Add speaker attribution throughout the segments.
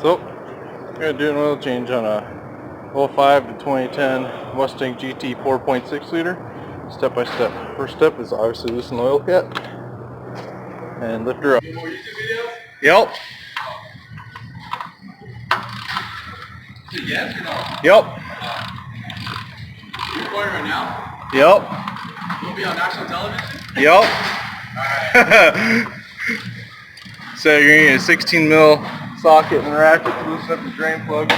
Speaker 1: So, I'm going to do an oil change on a 05 to 2010 Mustang GT 4.6 liter, step by step. First step is obviously loosen the oil cap and lift her up.
Speaker 2: Any more YouTube videos?
Speaker 1: Yep.
Speaker 2: Is it yes or no?
Speaker 1: Yep.
Speaker 2: You recording right now?
Speaker 1: Yep.
Speaker 2: You'll be on national television?
Speaker 1: Yep.
Speaker 2: Alright.
Speaker 1: So you're going to need a 16 mil socket and ratchet to loosen up the drain plug.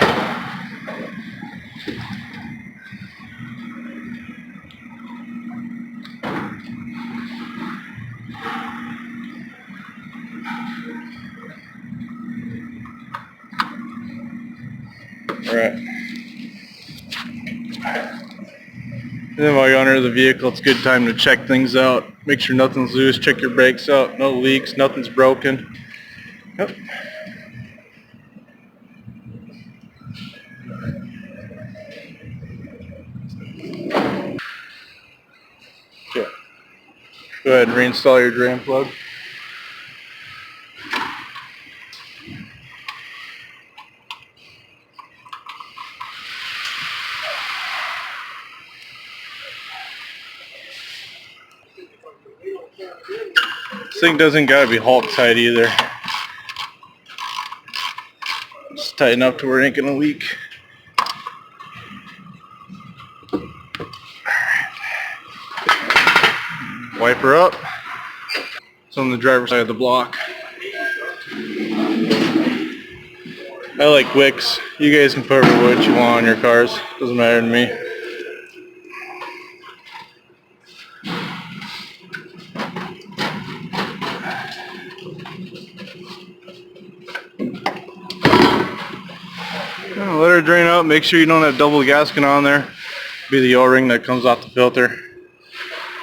Speaker 1: Alright. Then while you're under the vehicle, it's a good time to check things out. Make sure nothing's loose, check your brakes out, no leaks, nothing's broken. Yep. Okay. Go ahead and reinstall your drain plug. This thing doesn't gotta be Hulk tight either. Just tight enough to where it ain't gonna leak. Wipe her up. It's on the driver's side of the block. I like wicks. You guys can put what you want on your cars. Doesn't matter to me. Let her drain out. Make sure you don't have double gasket on there. Be the O-ring that comes off the filter.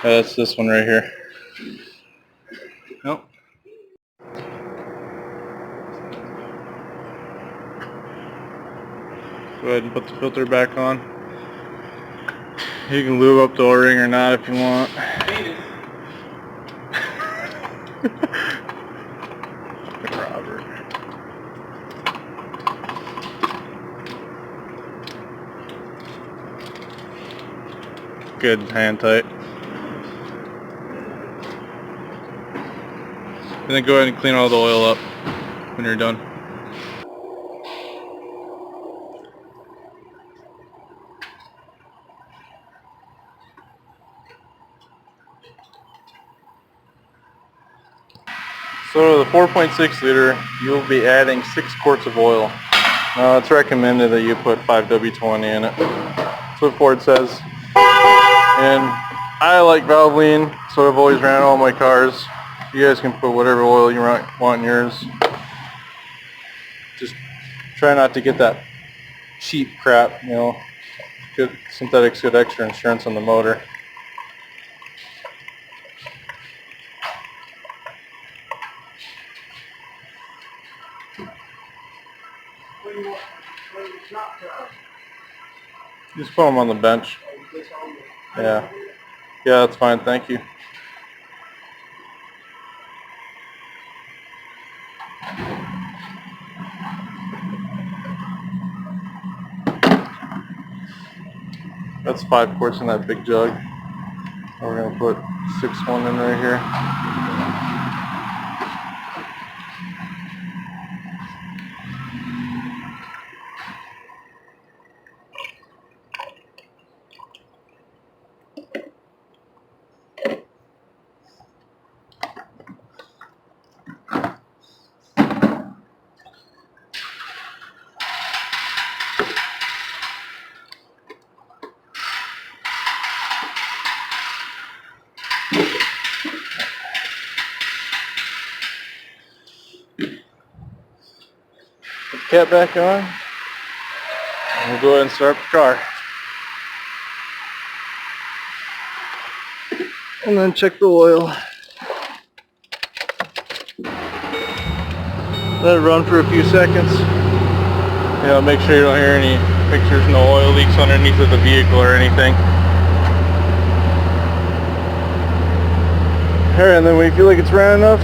Speaker 1: That's this one right here. Nope. Go ahead and put the filter back on. You can lube up the O-ring or not if you want. Robert. Good, hand tight. And then go ahead and clean all the oil up when you're done. So the 4.6 liter, you'll be adding 6 quarts of oil. Now it's recommended that you put 5W20 in it. That's what Ford says. And I like Valvoline, so I've always ran all my cars. You guys can put whatever oil you want in yours. Just try not to get that cheap crap, you know. Good synthetics, good extra insurance on the motor. Just put them on the bench. Yeah. Yeah, that's fine. Thank you. That's 5 quarts in that big jug. We're going to put 6-1 in right here. Put the cap back on. And we'll go ahead and start the car. And then check the oil. Let it run for a few seconds. You know, make sure you don't hear any pictures, no oil leaks underneath of the vehicle or anything. Alright, and then when you feel like it's ran enough,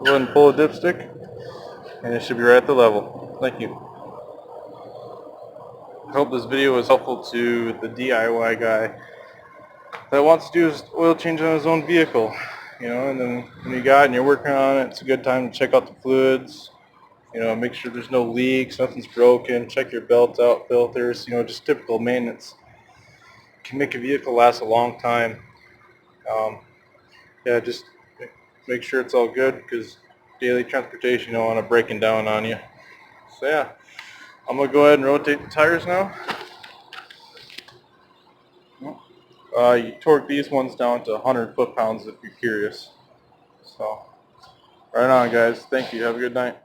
Speaker 1: go ahead and pull a dipstick. and it should be right at the level. Thank you. I hope this video was helpful to the DIY guy that wants to do his oil change on his own vehicle. You know, and then when you got it and you're working on it, it's a good time to check out the fluids. You know, make sure there's no leaks, nothing's broken. Check your belt out, filters. You know, just typical maintenance. Can make a vehicle last a long time. Yeah, just make sure it's all good, because daily transportation, you don't want it breaking down on you. So yeah, I'm gonna go ahead and rotate the tires now. You torque these ones down to 100 foot-pounds if you're curious. So, right on, guys. Thank you. Have a good night.